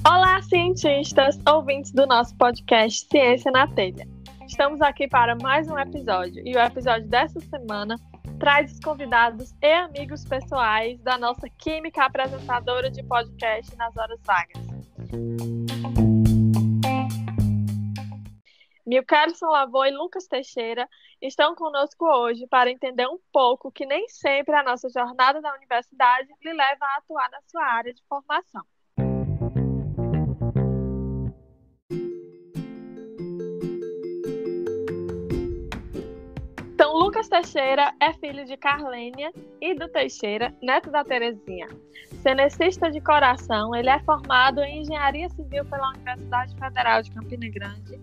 Olá, cientistas, ouvintes do nosso podcast Ciência na Telha. Estamos aqui para mais um episódio e o episódio dessa semana traz os convidados e amigos pessoais da nossa química apresentadora de podcast nas horas vagas. Milkerson Lavô e Lucas Teixeira estão conosco hoje para entender um pouco que nem sempre a nossa jornada na universidade lhe leva a atuar na sua área de formação. Então, Lucas Teixeira é filho de Carlênia e do Teixeira, neto da Terezinha. Cenecista de coração, ele é formado em Engenharia Civil pela Universidade Federal de Campina Grande,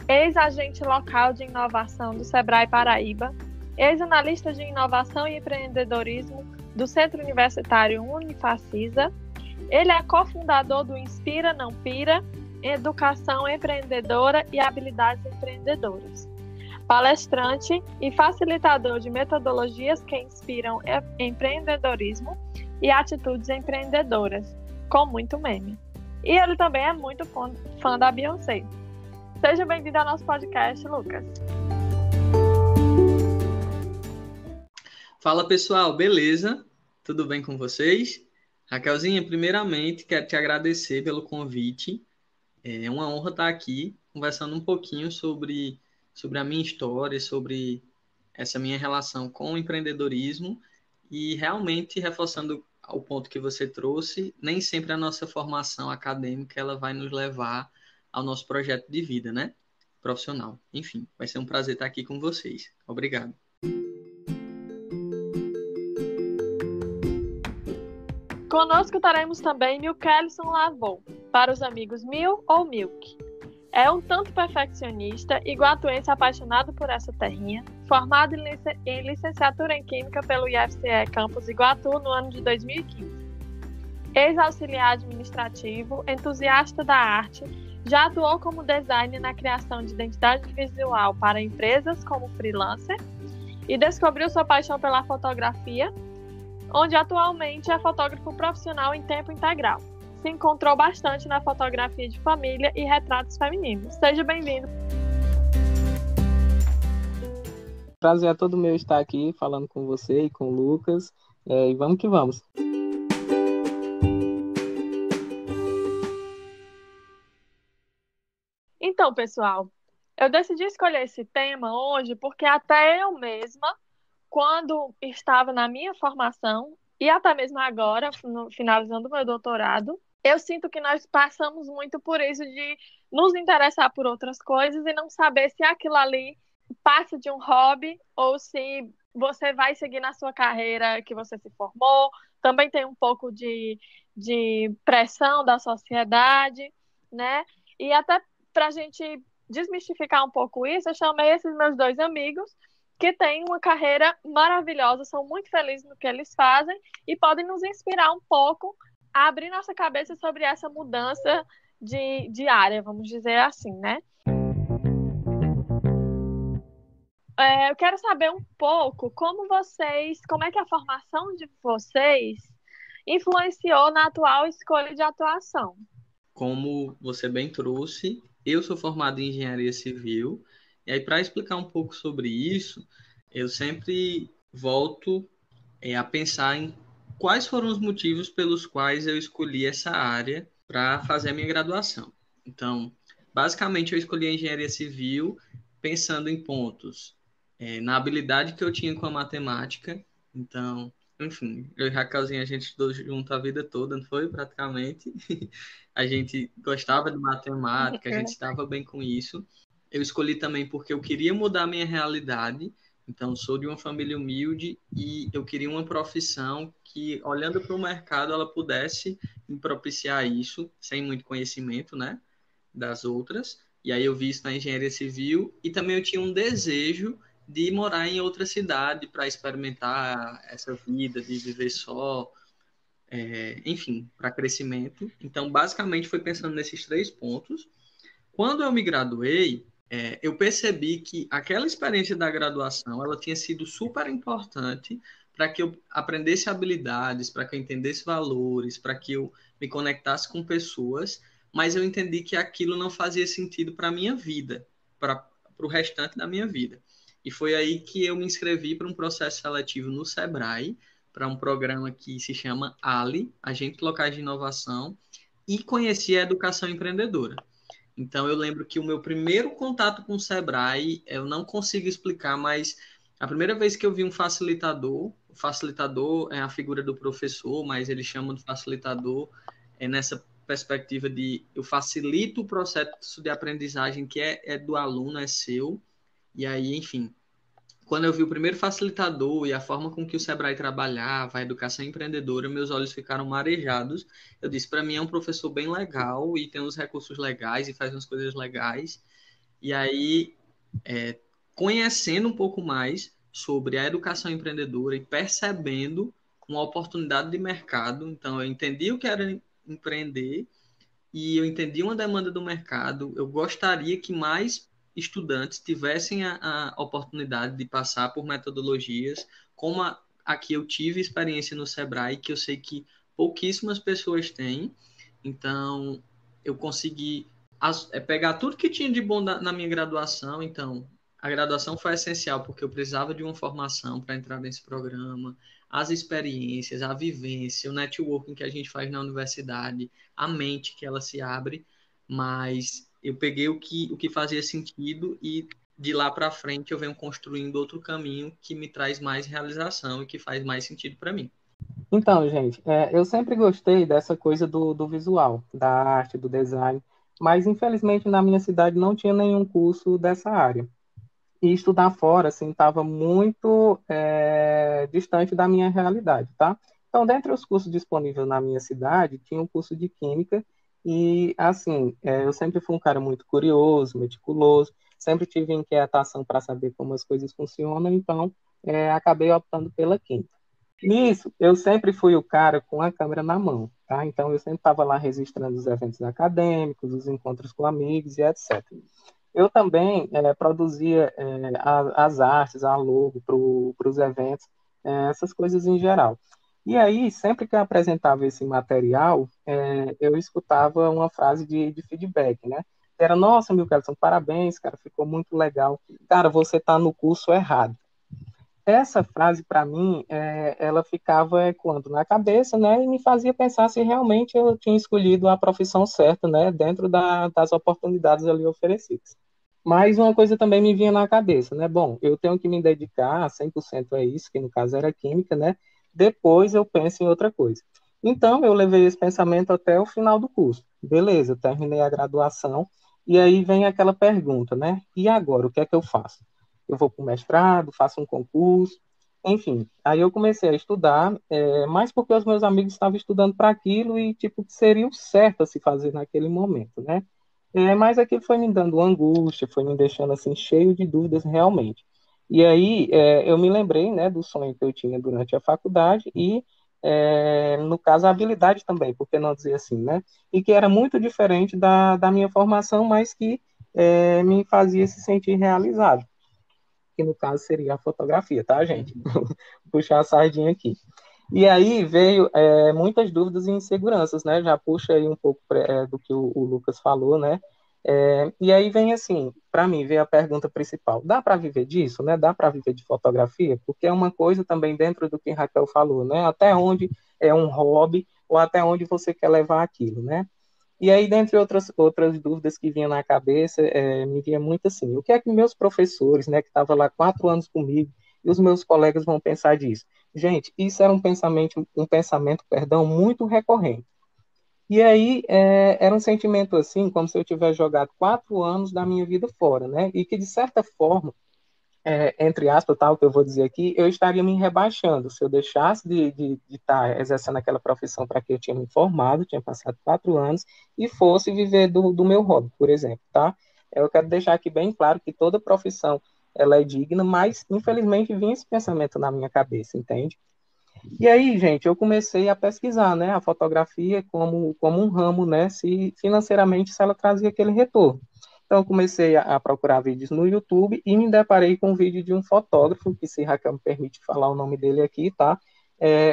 ex-agente local de inovação do Sebrae Paraíba, ex-analista de inovação e empreendedorismo do Centro Universitário Unifacisa. Ele é cofundador do Inspira Não Pira, Educação Empreendedora e Habilidades Empreendedoras. Palestrante e facilitador de metodologias que inspiram empreendedorismo e atitudes empreendedoras, com muito meme. E ele também é muito fã da Beyoncé. Seja bem-vindo ao nosso podcast, Lucas. Fala, pessoal, beleza? Tudo bem com vocês? Raquelzinha, primeiramente, quero te agradecer pelo convite. É uma honra estar aqui conversando um pouquinho sobre a minha história, sobre essa minha relação com o empreendedorismo e realmente reforçando o ponto que você trouxe, nem sempre a nossa formação acadêmica ela vai nos levar ao nosso projeto de vida, né? Profissional. Enfim, vai ser um prazer estar aqui com vocês. Obrigado. Conosco teremos também Milkerson Lavô, para os amigos Mil ou Milk. É um tanto perfeccionista, iguatuense apaixonado por essa terrinha, formado em licenciatura em Química pelo IFCE Campus Iguatu no ano de 2015. Ex-auxiliar administrativo, entusiasta da arte, já atuou como designer na criação de identidade visual para empresas como freelancer e descobriu sua paixão pela fotografia, onde atualmente é fotógrafo profissional em tempo integral. Se encontrou bastante na fotografia de família e retratos femininos. Seja bem-vindo. Prazer é todo meu estar aqui falando com você e com o Lucas. E vamos que vamos. Então, pessoal, eu decidi escolher esse tema hoje porque até eu mesma, quando estava na minha formação, e até mesmo agora, finalizando o meu doutorado, eu sinto que nós passamos muito por isso de nos interessar por outras coisas e não saber se aquilo ali passa de um hobby ou se você vai seguir na sua carreira que você se formou. Também tem um pouco de pressão da sociedade, né? E até para a gente desmistificar um pouco isso, eu chamei esses meus dois amigos que têm uma carreira maravilhosa, são muito felizes no que eles fazem e podem nos inspirar um pouco a abrir nossa cabeça sobre essa mudança de área, vamos dizer assim, né? Eu quero saber um pouco como é que a formação de vocês influenciou na atual escolha de atuação. Como você bem trouxe, eu sou formado em Engenharia Civil, e aí para explicar um pouco sobre isso, eu sempre volto a pensar em quais foram os motivos pelos quais eu escolhi essa área para fazer a minha graduação. Então, basicamente, eu escolhi a Engenharia Civil pensando em pontos na habilidade que eu tinha com a matemática. Então, enfim, eu e Raquelzinha, a gente estudou junto a vida toda, não foi? Praticamente. A gente gostava de matemática, a gente estava bem com isso. Eu escolhi também porque eu queria mudar a minha realidade. Então, sou de uma família humilde e eu queria uma profissão que, olhando para o mercado, ela pudesse me propiciar isso, sem muito conhecimento, né, das outras. E aí eu vi isso na engenharia civil e também eu tinha um desejo de morar em outra cidade para experimentar essa vida, de viver só, enfim, para crescimento. Então, basicamente, foi pensando nesses 3 pontos. Quando eu me graduei, eu percebi que aquela experiência da graduação ela tinha sido super importante para que eu aprendesse habilidades, para que eu entendesse valores, para que eu me conectasse com pessoas, mas eu entendi que aquilo não fazia sentido para a minha vida, para o restante da minha vida. E foi aí que eu me inscrevi para um processo seletivo no Sebrae, para um programa que se chama ALI, Agentes Locais de Inovação, e conheci a educação empreendedora. Então, eu lembro que o meu primeiro contato com o Sebrae, eu não consigo explicar, mas a primeira vez que eu vi um facilitador, o facilitador é a figura do professor, mas eles chamam de facilitador nessa perspectiva de eu facilito o processo de aprendizagem que é do aluno, é seu, e aí, enfim, quando eu vi o primeiro facilitador e a forma com que o Sebrae trabalhava, a educação empreendedora, meus olhos ficaram marejados. Eu disse, para mim é um professor bem legal e tem uns recursos legais e faz umas coisas legais. E aí, conhecendo um pouco mais sobre a educação empreendedora e percebendo uma oportunidade de mercado, então eu entendi o que era empreender e eu entendi uma demanda do mercado. Eu gostaria que mais estudantes tivessem a oportunidade de passar por metodologias como a que eu tive experiência no Sebrae, que eu sei que pouquíssimas pessoas têm. Então, eu consegui pegar tudo que tinha de bom na minha graduação. Então, a graduação foi essencial porque eu precisava de uma formação para entrar nesse programa, as experiências, a vivência, o networking que a gente faz na universidade, a mente que ela se abre, mas eu peguei o que fazia sentido e de lá para frente eu venho construindo outro caminho que me traz mais realização e que faz mais sentido para mim. Então, gente, eu sempre gostei dessa coisa do visual, da arte, do design, mas infelizmente na minha cidade não tinha nenhum curso dessa área. E estudar fora, assim, estava muito distante da minha realidade, tá? Então, dentre os cursos disponíveis na minha cidade, tinha um curso de Química e, assim, eu sempre fui um cara muito curioso, meticuloso, sempre tive inquietação para saber como as coisas funcionam, então, acabei optando pela Química. Nisso, eu sempre fui o cara com a câmera na mão, tá? Então, eu sempre estava lá registrando os eventos acadêmicos, os encontros com amigos e etc. Eu também produzia as artes, a logo para os eventos, essas coisas em geral. E aí, sempre que eu apresentava esse material, eu escutava uma frase de feedback, né? Era, nossa, Milkerson, parabéns, cara, ficou muito legal. Cara, você está no curso errado. Essa frase, para mim, ela ficava ecoando na cabeça, né, e me fazia pensar se realmente eu tinha escolhido a profissão certa, né, dentro das oportunidades ali oferecidas. Mas uma coisa também me vinha na cabeça, né, bom, eu tenho que me dedicar 100% a isso, que no caso era química, né, depois eu penso em outra coisa. Então, eu levei esse pensamento até o final do curso. Beleza, eu terminei a graduação, e aí vem aquela pergunta, né, e agora, o que é que eu faço? Eu vou para o mestrado, faço um concurso, enfim. Aí eu comecei a estudar, mais porque os meus amigos estavam estudando para aquilo e, tipo, seria o certo a se fazer naquele momento, né? Mas aquilo foi me dando angústia, foi me deixando, assim, cheio de dúvidas realmente. E aí eu me lembrei, né, do sonho que eu tinha durante a faculdade e, no caso, a habilidade também, por que não dizer assim, né? E que era muito diferente da minha formação, mas que me fazia se sentir realizado, que no caso seria a fotografia, tá, gente? Puxar a sardinha aqui. E aí veio muitas dúvidas e inseguranças, né? Já puxa aí um pouco do que o Lucas falou, né? E aí vem assim, para mim, veio a pergunta principal: dá para viver disso, né? Dá para viver de fotografia? Porque é uma coisa também dentro do que Raquel falou, né? Até onde é um hobby ou até onde você quer levar aquilo, né? E aí, dentre outras dúvidas que vinham na cabeça, me vinha muito assim: o que é que meus professores, né, que estavam lá 4 anos comigo, e os meus colegas vão pensar disso? Gente, isso era um pensamento, perdão, muito recorrente. E aí, era um sentimento assim, como se eu tivesse jogado 4 anos da minha vida fora, né? E que, de certa forma, entre aspas, tal, que eu vou dizer aqui, eu estaria me rebaixando se eu deixasse de estar exercendo aquela profissão para que eu tinha me formado, tinha passado 4 anos, e fosse viver do meu hobby, por exemplo, tá? Eu quero deixar aqui bem claro que toda profissão ela é digna, mas infelizmente vinha esse pensamento na minha cabeça, entende? E aí, gente, eu comecei a pesquisar, né, a fotografia como um ramo, né, se financeiramente se ela trazia aquele retorno. Então, eu comecei a procurar vídeos no YouTube e me deparei com um vídeo de um fotógrafo, que se Raquel me permite falar o nome dele aqui, tá?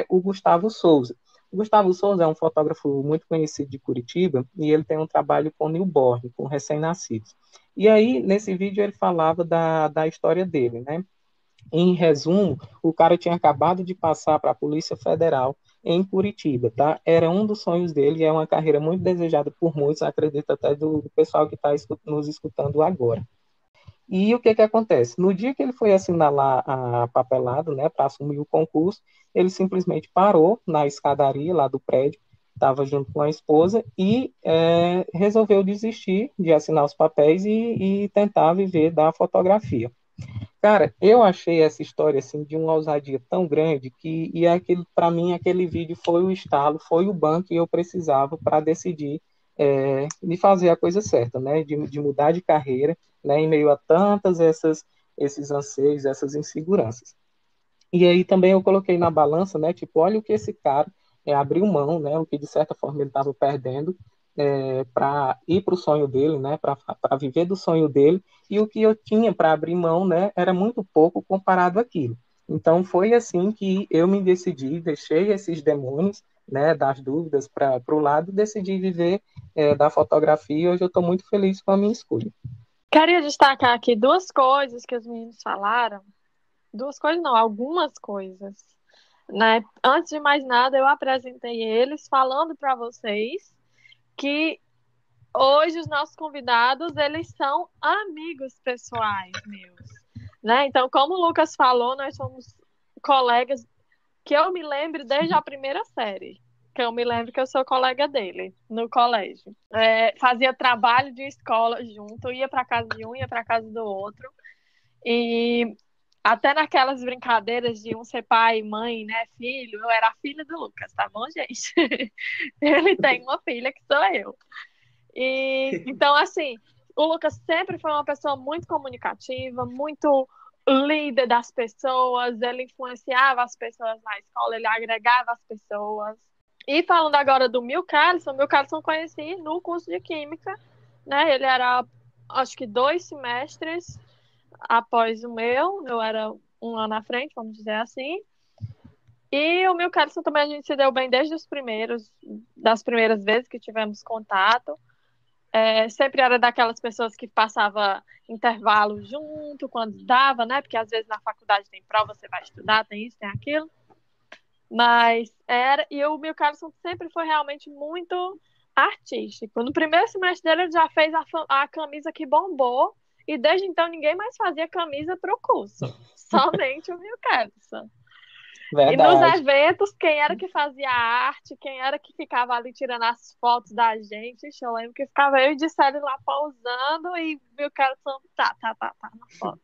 O Gustavo Souza. O Gustavo Souza é um fotógrafo muito conhecido de Curitiba e ele tem um trabalho com newborn, com recém-nascidos. E aí, nesse vídeo, ele falava da história dele, né? Em resumo, o cara tinha acabado de passar para a Polícia Federal em Curitiba, tá? Era um dos sonhos dele, é uma carreira muito desejada por muitos, acredito até do pessoal que está nos escutando agora. E o que acontece? No dia que ele foi assinar lá a papelada, né, para assumir o concurso, ele simplesmente parou na escadaria lá do prédio, estava junto com a esposa e resolveu desistir de assinar os papéis e tentar viver da fotografia. Cara, eu achei essa história assim de uma ousadia tão grande que para mim aquele vídeo foi o estalo, foi o banco que eu precisava para decidir de fazer a coisa certa, né? De mudar de carreira, né? Em meio a tantas esses anseios, essas inseguranças. E aí também eu coloquei na balança, né? Tipo, olha o que esse cara abriu mão, né? O que de certa forma ele estava perdendo para ir para o sonho dele, né? Para viver do sonho dele. E o que eu tinha para abrir mão, né? Era muito pouco comparado àquilo. Então foi assim que eu me decidi, deixei esses demônios, né? Das dúvidas para o lado, e decidi viver da fotografia. E hoje eu estou muito feliz com a minha escolha. Queria destacar aqui duas coisas que os meninos falaram. Duas coisas não, algumas coisas, né? Antes de mais nada, eu apresentei eles falando para vocês que hoje os nossos convidados, eles são amigos pessoais meus, né? Então, como o Lucas falou, nós somos colegas que eu me lembro desde a primeira série, que eu me lembro que eu sou colega dele no colégio. Fazia trabalho de escola junto, ia para casa de um, ia para casa do outro. E até naquelas brincadeiras de um ser pai, mãe, né, filho, eu era a filha do Lucas, tá bom, gente? Ele tem uma filha que sou eu. E então, assim, o Lucas sempre foi uma pessoa muito comunicativa, muito líder das pessoas, ele influenciava as pessoas na escola, ele agregava as pessoas. E falando agora do o Mil Carlson eu conheci no curso de Química, né? Ele era, acho que 2 semestres após o meu, eu era um ano à frente, vamos dizer assim. E o Mil Carlson também a gente se deu bem desde das primeiras vezes que tivemos contato. Sempre era daquelas pessoas que passava intervalo junto, quando dava, né? Porque às vezes na faculdade tem prova, você vai estudar, tem isso, tem aquilo. Mas era. E o Mil Carlson sempre foi realmente muito artístico. No primeiro semestre dele, ele já fez a camisa que bombou. E desde então ninguém mais fazia camisa para o curso. Somente o Mil Carlson. E nos Verdade. eventos, quem era que fazia a arte, quem era que ficava ali tirando as fotos da gente, eu lembro que ficava eu e Dissério lá pausando e o cara tá na foto.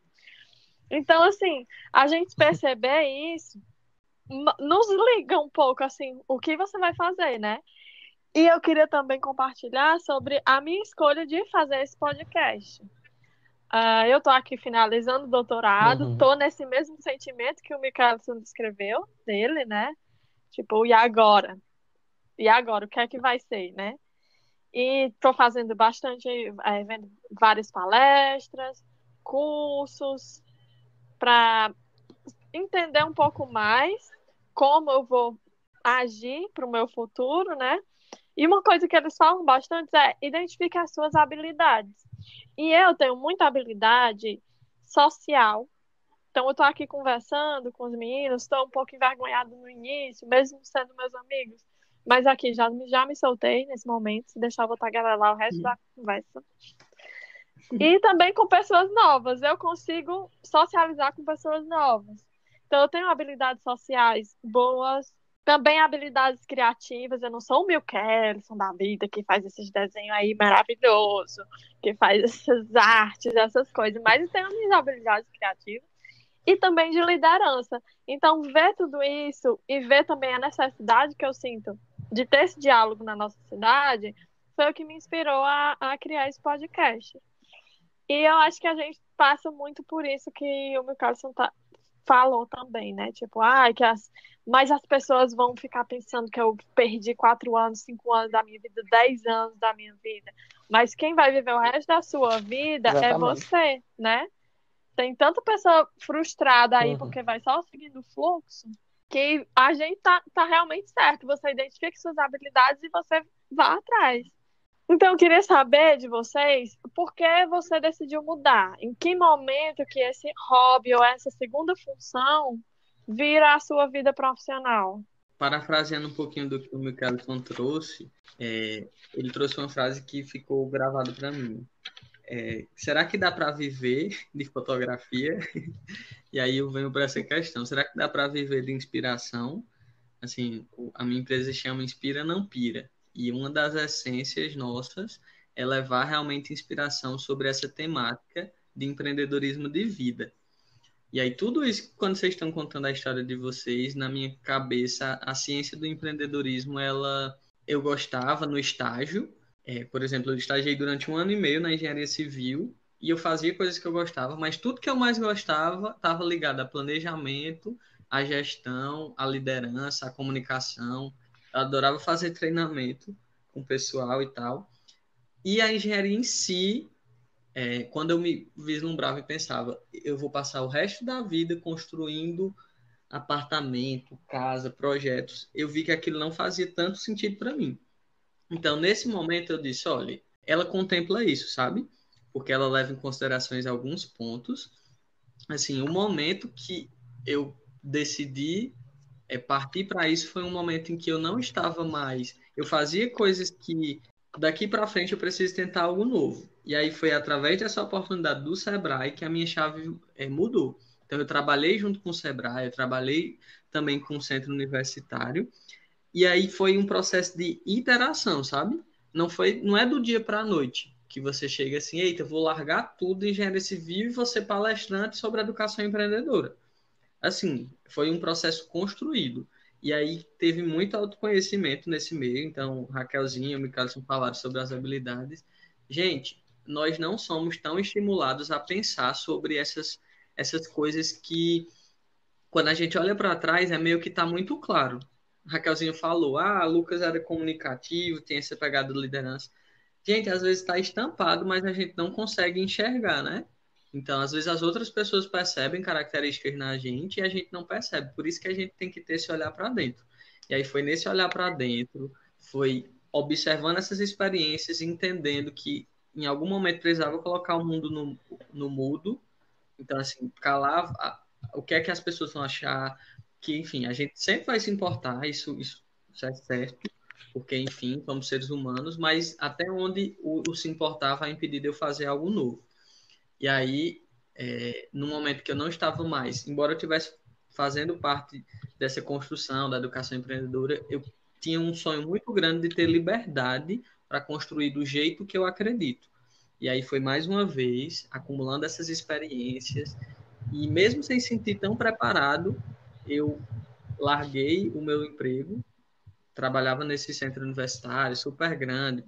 Então, assim, a gente perceber isso nos liga um pouco, assim, o que você vai fazer, né? E eu queria também compartilhar sobre a minha escolha de fazer esse podcast. Eu estou aqui finalizando o doutorado, estou nesse mesmo sentimento que o Michelson descreveu dele, né? Tipo, e agora? E agora, o que é que vai ser, né? E estou fazendo bastante, vendo várias palestras, cursos, para entender um pouco mais como eu vou agir para o meu futuro, né? E uma coisa que eles falam bastante é identifique as suas habilidades. E eu tenho muita habilidade social. Então, eu estou aqui conversando com os meninos, estou um pouco envergonhada no início, mesmo sendo meus amigos. Mas aqui, já me soltei nesse momento. Se deixar, eu vou estar gravando lá o resto da conversa. E também com pessoas novas. Eu consigo socializar com pessoas novas. Então, eu tenho habilidades sociais boas, também habilidades criativas. Eu não sou o Mil Kelson da vida, que faz esses desenhos aí maravilhosos, que faz essas artes, essas coisas. Mas eu tenho as minhas habilidades criativas e também de liderança. Então, ver tudo isso e ver também a necessidade que eu sinto de ter esse diálogo na nossa cidade foi o que me inspirou a criar esse podcast. E eu acho que a gente passa muito por isso que o Mil Carlson falou também, né? Tipo, mas as pessoas vão ficar pensando que eu perdi 4 anos, 5 anos da minha vida, 10 anos da minha vida. Mas quem vai viver o resto da sua vida é Exatamente. você, né? Tem tanta pessoa frustrada aí Uhum. porque vai só seguindo o fluxo, que a gente tá realmente certo. Você identifique suas habilidades e você vá atrás. Então, eu queria saber de vocês por que você decidiu mudar. Em que momento que esse hobby ou essa segunda função vira a sua vida profissional? Parafraseando um pouquinho do que o Michelson trouxe, ele trouxe uma frase que ficou gravada para mim. Será que dá para viver de fotografia? E aí eu venho para essa questão. Será que dá para viver de inspiração? Assim, a minha empresa se chama Inspira Não Pira. E uma das essências nossas é levar realmente inspiração sobre essa temática de empreendedorismo de vida. E aí, tudo isso, quando vocês estão contando a história de vocês, na minha cabeça, a ciência do empreendedorismo, eu gostava no estágio. Por exemplo, eu estagiei durante 1 ano e meio na engenharia civil e eu fazia coisas que eu gostava, mas tudo que eu mais gostava estava ligado a planejamento, a gestão, a liderança, a comunicação. Eu adorava fazer treinamento com o pessoal e tal. E a engenharia em si, quando eu me vislumbrava e pensava, eu vou passar o resto da vida construindo apartamento, casa, projetos, eu vi que aquilo não fazia tanto sentido para mim. Então, nesse momento, eu disse, olha, ela contempla isso, sabe? Porque ela leva em considerações alguns pontos. Assim, o momento que eu decidi partir para isso foi um momento em que eu não estava mais. Eu fazia coisas que daqui para frente eu preciso tentar algo novo. E aí foi através dessa oportunidade do Sebrae que a minha chave mudou. Então eu trabalhei junto com o Sebrae, eu trabalhei também com o centro universitário. E aí foi um processo de iteração, sabe? Não é do dia para a noite que você chega assim, eita, vou largar tudo em engenharia civil e vou ser palestrante sobre educação empreendedora. Assim, foi um processo construído. E aí teve muito autoconhecimento nesse meio. Então, Raquelzinha e o Michelson falaram sobre as habilidades. Gente, nós não somos tão estimulados a pensar sobre essas coisas que, quando a gente olha para trás, é meio que está muito claro. Raquelzinha falou, Lucas era comunicativo, tem essa pegada de liderança. Gente, às vezes está estampado, mas a gente não consegue enxergar, né? Então, às vezes as outras pessoas percebem características na gente e a gente não percebe. Por isso que a gente tem que ter esse olhar para dentro. E aí foi nesse olhar para dentro, foi observando essas experiências, entendendo que em algum momento precisava colocar o mundo no mudo. Então, assim, calar o que é que as pessoas vão achar, que, enfim, a gente sempre vai se importar, isso é certo, porque, enfim, somos seres humanos, mas até onde o se importar vai impedir de eu fazer algo novo. E aí, no momento que eu não estava mais, embora eu estivesse fazendo parte dessa construção da educação empreendedora, eu tinha um sonho muito grande de ter liberdade para construir do jeito que eu acredito. E aí foi mais uma vez acumulando essas experiências e mesmo sem sentir tão preparado, eu larguei o meu emprego, trabalhava nesse centro universitário super grande,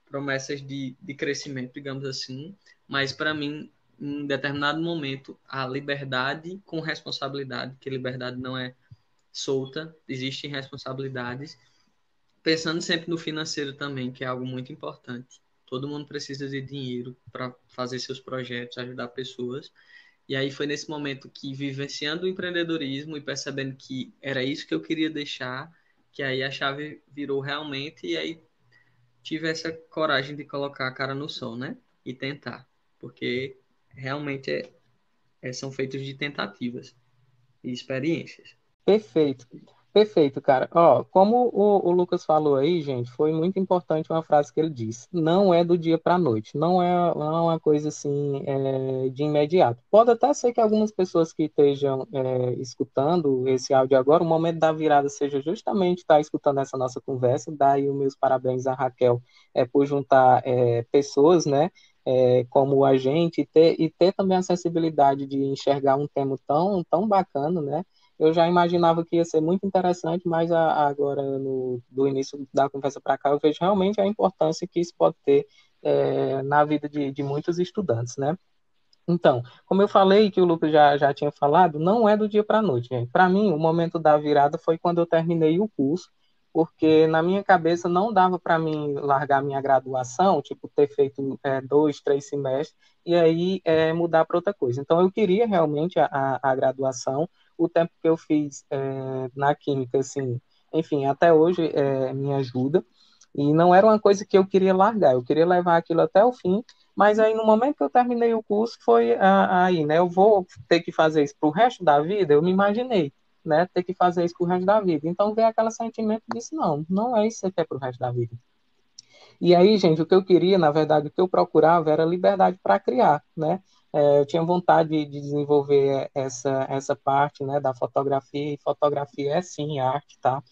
promessas de crescimento, digamos assim, mas para mim, em determinado momento, a liberdade com responsabilidade, que liberdade não é solta, existem responsabilidades, pensando sempre no financeiro também, que é algo muito importante. Todo mundo precisa de dinheiro para fazer seus projetos, ajudar pessoas. E aí foi nesse momento que, vivenciando o empreendedorismo e percebendo que era isso que eu queria deixar, que aí a chave virou realmente, e aí tive essa coragem de colocar a cara no sol, né? E tentar. Porque realmente são feitos de tentativas e experiências. Perfeito, perfeito, cara. Ó, como o Lucas falou aí, gente, foi muito importante uma frase que ele disse. Não é do dia para a noite, não é uma coisa assim de imediato. Pode até ser que algumas pessoas que estejam escutando esse áudio agora, o momento da virada seja justamente estar escutando essa nossa conversa. Daí os meus parabéns à Raquel por juntar pessoas, né? Como a gente e ter também a sensibilidade de enxergar um tema tão bacana, né? Eu já imaginava que ia ser muito interessante, mas agora, do início da conversa para cá, eu vejo realmente a importância que isso pode ter na vida de muitos estudantes, né? Então, como eu falei, que o Lucas já tinha falado, não é do dia para a noite, gente. Para mim, o momento da virada foi quando eu terminei o curso, porque na minha cabeça não dava para mim largar minha graduação, tipo, ter feito 2, 3 semestres, e aí mudar para outra coisa. Então, eu queria realmente a graduação. O tempo que eu fiz na química, assim, enfim, até hoje me ajuda. E não era uma coisa que eu queria largar, eu queria levar aquilo até o fim, mas aí, no momento que eu terminei o curso, foi aí, né? Eu vou ter que fazer isso pro resto da vida? Eu me imaginei, né? Ter que fazer isso pro resto da vida. Então, veio aquele sentimento e disse, não, não é isso que você quer pro resto da vida. E aí, gente, o que eu queria, na verdade, o que eu procurava era liberdade para criar, né? Eu tinha vontade de desenvolver essa parte, né, da fotografia, e fotografia é sim arte, tá?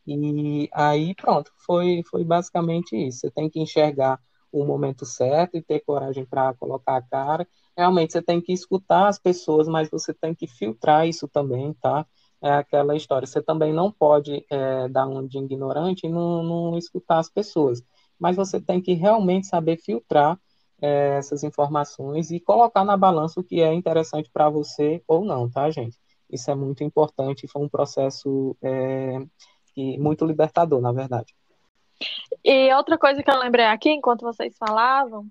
E aí, pronto, foi basicamente isso. Você tem que enxergar o momento certo e ter coragem para colocar a cara. Realmente, você tem que escutar as pessoas, mas você tem que filtrar isso também, tá? É aquela história. Você também não pode dar um de ignorante e não escutar as pessoas. Mas você tem que realmente saber filtrar essas informações e colocar na balança o que é interessante para você ou não, tá, gente? Isso é muito importante. Foi um processo e muito libertador, na verdade. E outra coisa que eu lembrei aqui, enquanto vocês falavam,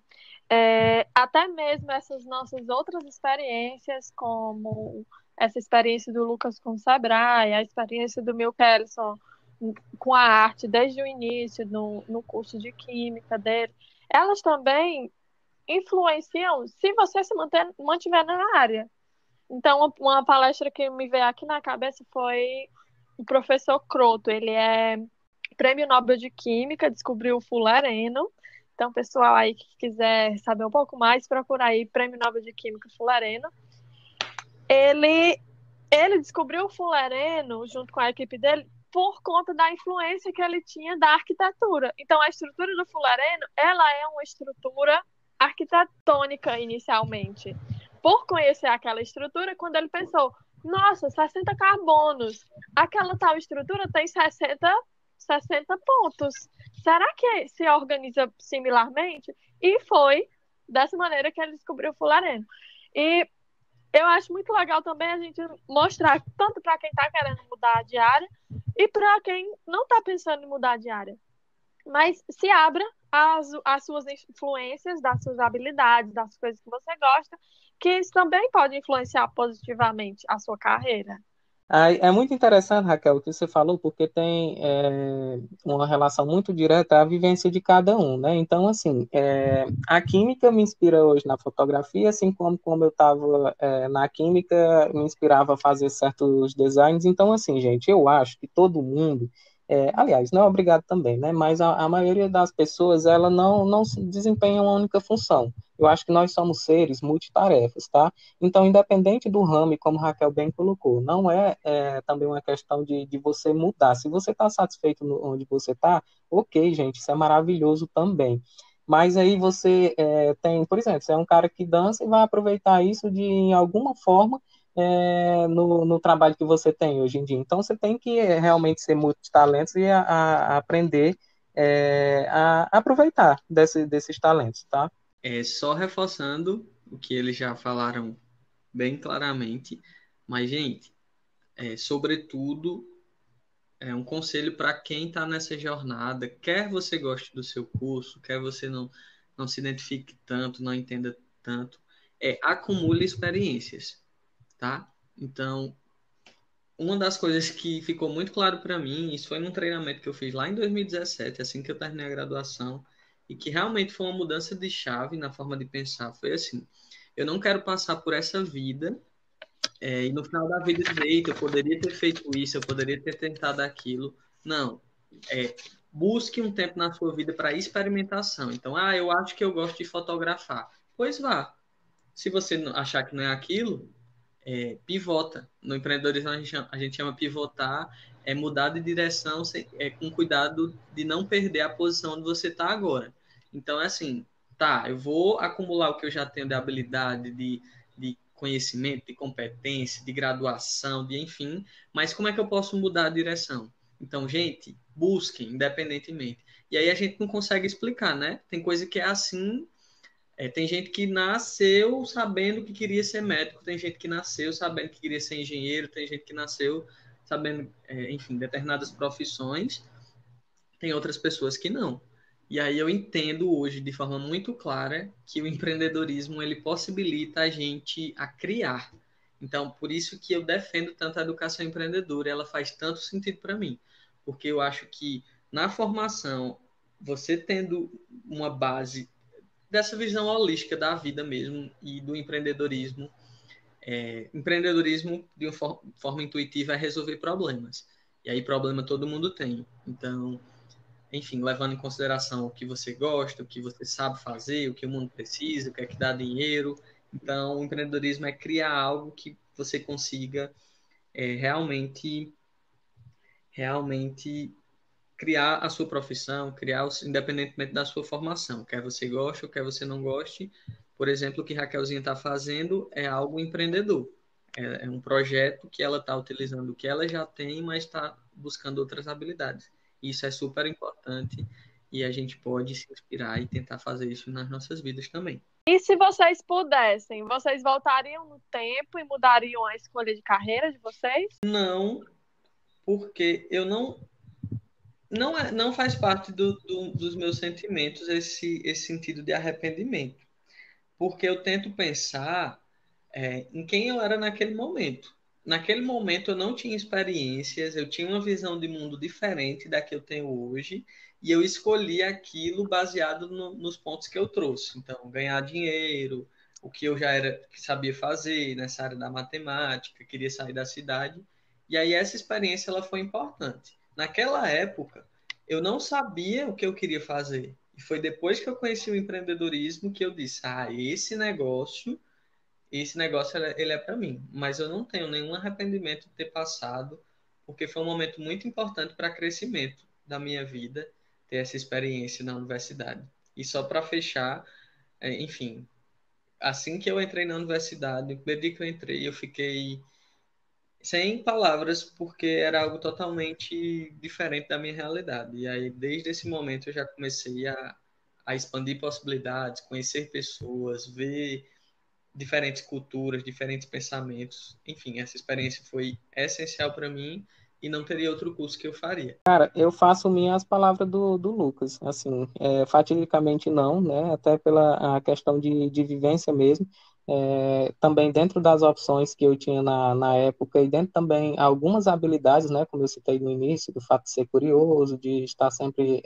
até mesmo essas nossas outras experiências, como essa experiência do Lucas com o Sebrae, a experiência do Milkelson com a arte desde o início, no curso de química dele, elas também influenciam se você mantiver na área. Então, uma palestra que me veio aqui na cabeça foi o professor Croto. Ele é Prêmio Nobel de Química, descobriu o fulareno. Então, pessoal aí que quiser saber um pouco mais, procura aí Prêmio Nobel de Química fulareno. Ele descobriu o fulareno junto com a equipe dele por conta da influência que ele tinha da arquitetura. Então, a estrutura do fulareno, ela é uma estrutura arquitetônica inicialmente. Por conhecer aquela estrutura, quando ele pensou, nossa, 60 carbonos, aquela tal estrutura tem 60 pontos. Será que se organiza similarmente? E foi dessa maneira que ele descobriu o fulareno. E eu acho muito legal também a gente mostrar, tanto para quem está querendo mudar de área e para quem não está pensando em mudar de área. Mas se abra às suas influências, das suas habilidades, das coisas que você gosta, que isso também pode influenciar positivamente a sua carreira. É muito interessante, Raquel, o que você falou, porque tem uma relação muito direta à vivência de cada um, né? Então, assim, a química me inspira hoje na fotografia, assim como eu estava na química, me inspirava a fazer certos designs. Então, assim, gente, eu acho que todo mundo, aliás, não é obrigado também, né? Mas a maioria das pessoas, ela não se desempenha uma única função. Eu acho que nós somos seres multitarefas, tá? Então, independente do ramo, e como Raquel bem colocou, não é também uma questão de você mudar. Se você está satisfeito onde você está, ok, gente, isso é maravilhoso também. Mas aí você tem, por exemplo, você é um cara que dança e vai aproveitar isso de em alguma forma no trabalho que você tem hoje em dia. Então, você tem que realmente ser multitalentos e a aprender a aproveitar desses talentos, tá? Só reforçando o que eles já falaram bem claramente, mas, gente, sobretudo, é um conselho para quem está nessa jornada, quer você goste do seu curso, quer você não se identifique tanto, não entenda tanto, acumule experiências, tá? Então, uma das coisas que ficou muito claro para mim, isso foi num treinamento que eu fiz lá em 2017, assim que eu terminei a graduação, e que realmente foi uma mudança de chave na forma de pensar. Foi assim: eu não quero passar por essa vida e no final da vida dizer, eita, eu poderia ter feito isso, eu poderia ter tentado aquilo. Não. Busque um tempo na sua vida para experimentação. Então, eu acho que eu gosto de fotografar. Pois vá. Se você achar que não é aquilo, pivota. No empreendedorismo a gente chama pivotar, mudar de direção com cuidado de não perder a posição onde você está agora. Então, é assim, tá, eu vou acumular o que eu já tenho de habilidade, de conhecimento, de competência, de graduação, de enfim, mas como é que eu posso mudar a direção? Então, gente, busquem, independentemente. E aí a gente não consegue explicar, né? Tem coisa que é assim, Tem gente que nasceu sabendo que queria ser médico, tem gente que nasceu sabendo que queria ser engenheiro, tem gente que nasceu sabendo, enfim, determinadas profissões, tem outras pessoas que não. E aí eu entendo hoje de forma muito clara que o empreendedorismo ele possibilita a gente a criar. Então, por isso que eu defendo tanto a educação empreendedora, ela faz tanto sentido para mim, porque eu acho que na formação, você tendo uma base dessa visão holística da vida mesmo e do empreendedorismo, empreendedorismo de uma forma intuitiva é resolver problemas. E aí problema todo mundo tem. Então, enfim, levando em consideração o que você gosta, o que você sabe fazer, o que o mundo precisa, o que é que dá dinheiro. Então, o empreendedorismo é criar algo que você consiga realmente criar a sua profissão, independentemente da sua formação, quer você goste ou quer você não goste. Por exemplo, o que Raquelzinha está fazendo é algo empreendedor. É um projeto que ela está utilizando o que ela já tem, mas está buscando outras habilidades. Isso é super importante e a gente pode se inspirar e tentar fazer isso nas nossas vidas também. E se vocês pudessem, vocês voltariam no tempo e mudariam a escolha de carreira de vocês? Não, porque eu não faz parte dos meus sentimentos esse sentido de arrependimento. Porque eu tento pensar em quem eu era naquele momento. Naquele momento eu não tinha experiências, eu tinha uma visão de mundo diferente da que eu tenho hoje, e eu escolhi aquilo baseado nos pontos que eu trouxe. Então, ganhar dinheiro, o que eu já era, que sabia fazer nessa área da matemática, queria sair da cidade. E aí essa experiência ela foi importante. Naquela época, eu não sabia o que eu queria fazer. E foi depois que eu conheci o empreendedorismo que eu disse: "Ah, esse negócio ele é para mim". Mas eu não tenho nenhum arrependimento de ter passado, porque foi um momento muito importante para crescimento da minha vida, ter essa experiência na universidade. E só para fechar, enfim, assim que eu entrei na universidade, no primeiro dia que eu entrei, eu fiquei sem palavras, porque era algo totalmente diferente da minha realidade. E aí, desde esse momento, eu já comecei a expandir possibilidades, conhecer pessoas, ver diferentes culturas, diferentes pensamentos. Enfim, essa experiência foi essencial para mim e não teria outro curso que eu faria. Cara, eu faço minhas palavras do Lucas, assim, fatidicamente não, né, até pela a questão de vivência mesmo, também dentro das opções que eu tinha na época e dentro também algumas habilidades, né, como eu citei no início, do fato de ser curioso, de estar sempre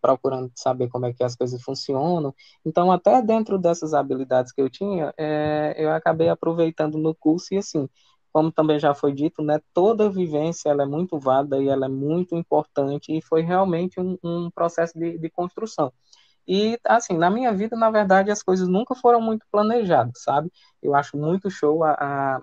procurando saber como é que as coisas funcionam, então até dentro dessas habilidades que eu tinha, eu acabei aproveitando no curso e assim, como também já foi dito, né, toda vivência ela é muito válida e ela é muito importante e foi realmente um processo de construção. E, assim, na minha vida, na verdade, as coisas nunca foram muito planejadas, sabe? Eu acho muito show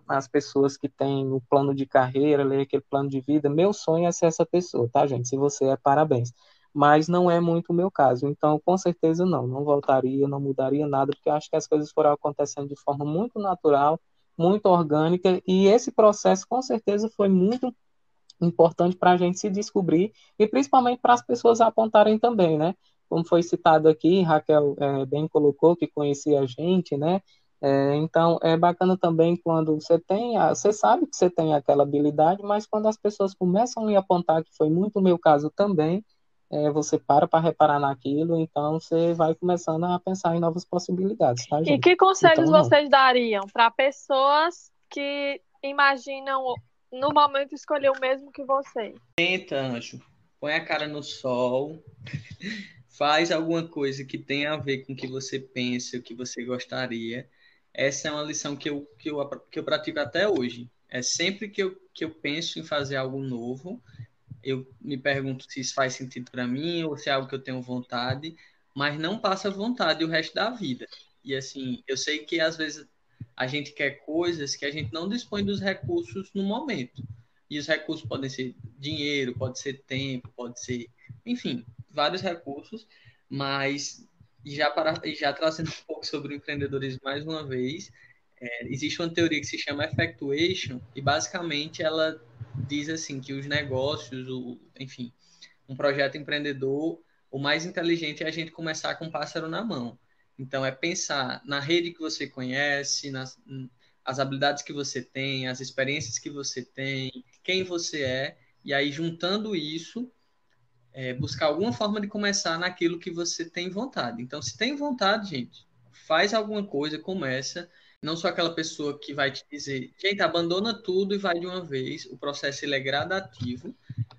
as pessoas que têm o plano de carreira, aquele plano de vida. Meu sonho é ser essa pessoa, tá, gente? Se você é, parabéns. Mas não é muito o meu caso. Então, com certeza, não voltaria, não mudaria nada, porque eu acho que as coisas foram acontecendo de forma muito natural, muito orgânica, e esse processo, com certeza, foi muito importante para a gente se descobrir e principalmente para as pessoas apontarem também, né? Como foi citado aqui, Raquel bem colocou que conhecia a gente, né? Então é bacana também quando você sabe que você tem aquela habilidade, mas quando as pessoas começam a lhe apontar, que foi muito o meu caso também, você para reparar naquilo, então você vai começando a pensar em novas possibilidades, tá, E gente? que conselhos Então não. vocês dariam para pessoas que imaginam no momento escolher o mesmo que você? Tenta, Anjo. Põe a cara no sol, faz alguma coisa que tenha a ver com o que você pensa, o que você gostaria. Essa é uma lição que eu pratico até hoje. É sempre que eu penso em fazer algo novo, eu me pergunto se isso faz sentido para mim ou se é algo que eu tenho vontade, mas não passa vontade o resto da vida. E assim, eu sei que às vezes a gente quer coisas que a gente não dispõe dos recursos no momento. E os recursos podem ser dinheiro, pode ser tempo, pode ser, enfim, vários recursos, mas já trazendo um pouco sobre o empreendedorismo mais uma vez, existe uma teoria que se chama effectuation e basicamente ela diz assim que os negócios, enfim, um projeto empreendedor, o mais inteligente é a gente começar com um pássaro na mão. Então, é pensar na rede que você conhece, as habilidades que você tem, as experiências que você tem, quem você é, e aí juntando isso, buscar alguma forma de começar naquilo que você tem vontade. Então, se tem vontade, gente, faz alguma coisa, começa. Não sou aquela pessoa que vai te dizer, gente, abandona tudo e vai de uma vez. O processo ele é gradativo.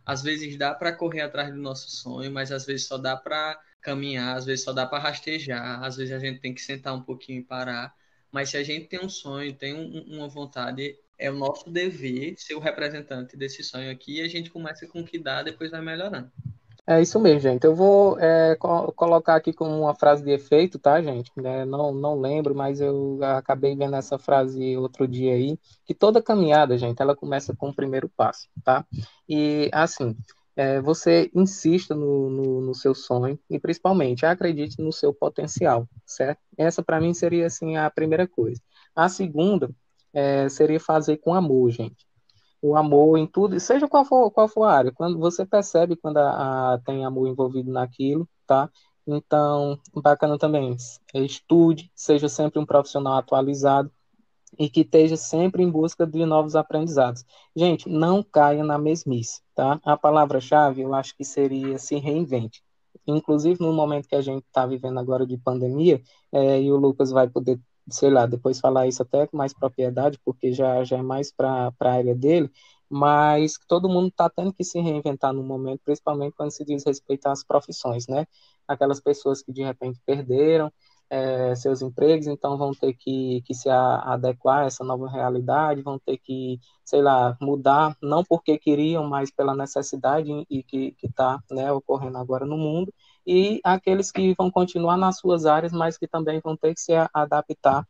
Às vezes dá para correr atrás do nosso sonho, mas às vezes só dá para caminhar, às vezes só dá para rastejar, às vezes a gente tem que sentar um pouquinho e parar. Mas se a gente tem um sonho, tem uma vontade, é o nosso dever ser o representante desse sonho aqui e a gente começa com o que dá, depois vai melhorando. É isso mesmo, gente. Eu vou colocar aqui como uma frase de efeito, tá, gente? Não lembro, mas eu acabei vendo essa frase outro dia aí, que toda caminhada, gente, ela começa com o primeiro passo, tá? E, assim, você insista no seu sonho e, principalmente, acredite no seu potencial, certo? Essa, para mim, seria, assim, a primeira coisa. A segunda seria fazer com amor, gente, o amor em tudo, seja qual for a área, quando você percebe quando tem amor envolvido naquilo, tá? Então, bacana também, estude, seja sempre um profissional atualizado e que esteja sempre em busca de novos aprendizados. Gente, não caia na mesmice, tá? A palavra-chave, eu acho que seria se reinvente. Inclusive, no momento que a gente está vivendo agora de pandemia, e o Lucas vai poder, sei lá, depois falar isso até com mais propriedade, porque já é mais para a área dele, mas todo mundo está tendo que se reinventar no momento, principalmente quando se diz respeito às profissões, né? Aquelas pessoas que de repente perderam seus empregos, então vão ter que se adequar a essa nova realidade, vão ter que, sei lá, mudar, não porque queriam, mas pela necessidade e que está, né, ocorrendo agora no mundo, e aqueles que vão continuar nas suas áreas, mas que também vão ter que se adaptar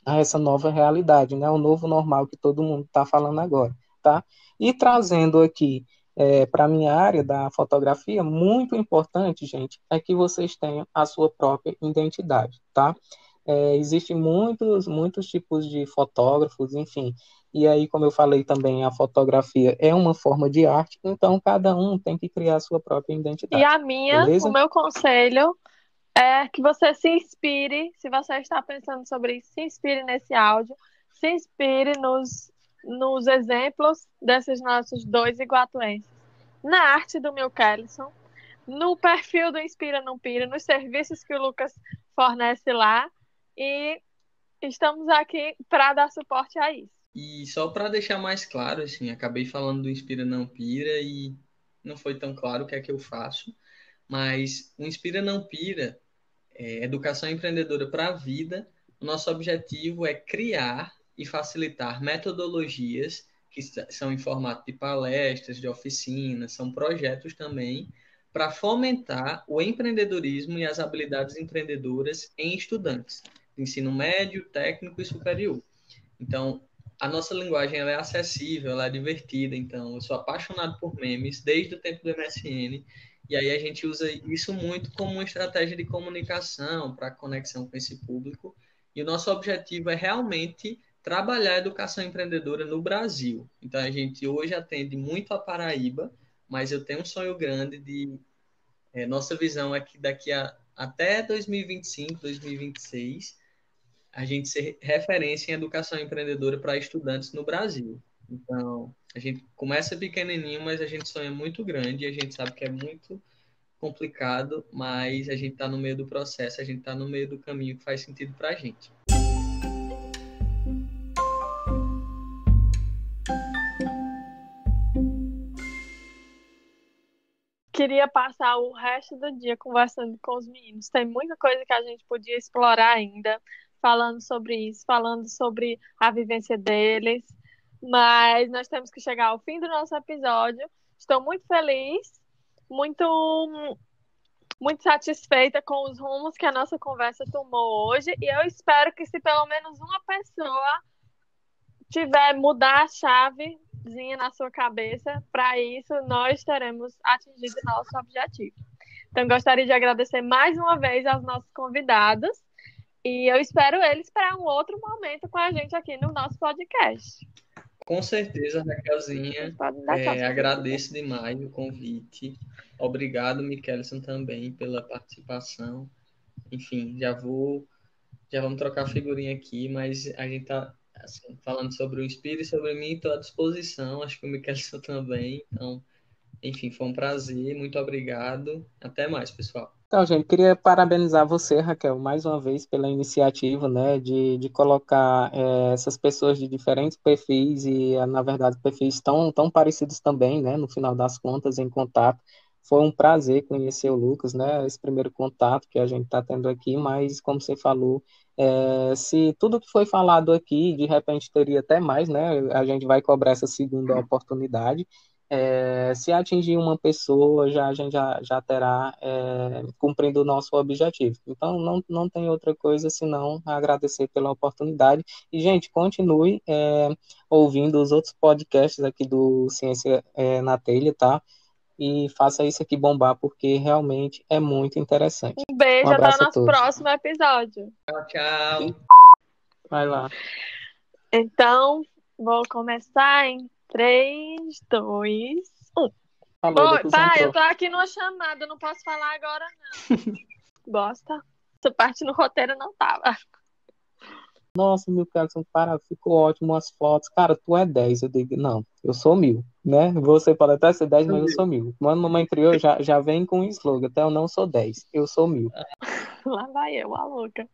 a essa nova realidade, né, o novo normal que todo mundo está falando agora, tá? E trazendo aqui para a minha área da fotografia, muito importante, gente, é que vocês tenham a sua própria identidade, tá? Existem muitos tipos de fotógrafos, enfim, e aí, como eu falei também, a fotografia é uma forma de arte, então cada um tem que criar a sua própria E identidade, o beleza? meu conselho é que você se inspire, se você está pensando sobre isso, se inspire nesse áudio, se inspire nos exemplos desses nossos dois iguatuenses, na arte do Mil Kellison, no perfil do Inspira Não Pira, nos serviços que o Lucas fornece lá, e estamos aqui para dar suporte a isso. E só para deixar mais claro, assim, acabei falando do Inspira Não Pira e não foi tão claro o que é que eu faço, mas o Inspira Não Pira educação empreendedora para a vida. O nosso objetivo é criar e facilitar metodologias que são em formato de palestras, de oficinas, são projetos também para fomentar o empreendedorismo e as habilidades empreendedoras em estudantes de ensino médio, técnico e superior. Então, a nossa linguagem ela é acessível, ela é divertida. Então, eu sou apaixonado por memes desde o tempo do MSN. E aí a gente usa isso muito como uma estratégia de comunicação para conexão com esse público. E o nosso objetivo é realmente trabalhar a educação empreendedora no Brasil. Então, a gente hoje atende muito a Paraíba, mas eu tenho um sonho grande de... nossa visão é que até 2025, 2026 a gente ser referência em educação empreendedora para estudantes no Brasil. Então, a gente começa pequenininho, mas a gente sonha muito grande e a gente sabe que é muito complicado, mas a gente está no meio do processo, a gente está no meio do caminho que faz sentido para a gente. Queria passar o resto do dia conversando com os meninos. Tem muita coisa que a gente podia explorar ainda, falando sobre isso, falando sobre a vivência deles. Mas nós temos que chegar ao fim do nosso episódio. Estou muito feliz, muito, muito satisfeita com os rumos que a nossa conversa tomou hoje. E eu espero que, se pelo menos uma pessoa tiver mudar a chavezinha na sua cabeça, para isso nós teremos atingido nosso objetivo. Então, gostaria de agradecer mais uma vez aos nossos convidados e eu espero eles para um outro momento com a gente aqui no nosso podcast. Com certeza, Raquelzinha, agradeço demais o convite. Obrigado, Michelson, também pela participação. enfim, já vamos trocar figurinha aqui, mas a gente tá assim, falando sobre o Espírito e sobre mim, estou à disposição, acho que o Miquelson também, então, enfim, foi um prazer, muito obrigado, até mais, pessoal. Então, gente, queria parabenizar você, Raquel, mais uma vez pela iniciativa, né, de colocar essas pessoas de diferentes perfis e, na verdade, perfis tão parecidos também, né, no final das contas, em contato. Foi um prazer conhecer o Lucas, né, esse primeiro contato que a gente está tendo aqui, mas, como você falou, se tudo que foi falado aqui, de repente teria até mais, né, a gente vai cobrar essa segunda oportunidade. Se atingir uma pessoa, a gente já terá cumprindo o nosso objetivo. Então, não tem outra coisa senão agradecer pela oportunidade. E, gente, continue ouvindo os outros podcasts aqui do Ciência na Telha, tá? E faça isso aqui bombar, porque realmente é muito interessante. Um Um beijo, até o abraço a nosso todos. próximo episódio. Tchau, tchau. Vai lá. Então, vou começar em 3, 2, 1. Falou, Oi, Lucas pai, eu entrou. tô aqui numa chamada, não posso falar agora, não. Gosta? Essa parte no roteiro não tava. Nossa, Milton, para, ficou ótimo as fotos. Cara, tu é 10. Eu digo, não, eu sou 1000, né? Você pode até ser 10, mas eu sou 1000. Quando a mamãe criou, já vem com um slogan, até eu não sou 10, eu sou 1000. Lá vai eu, a louca.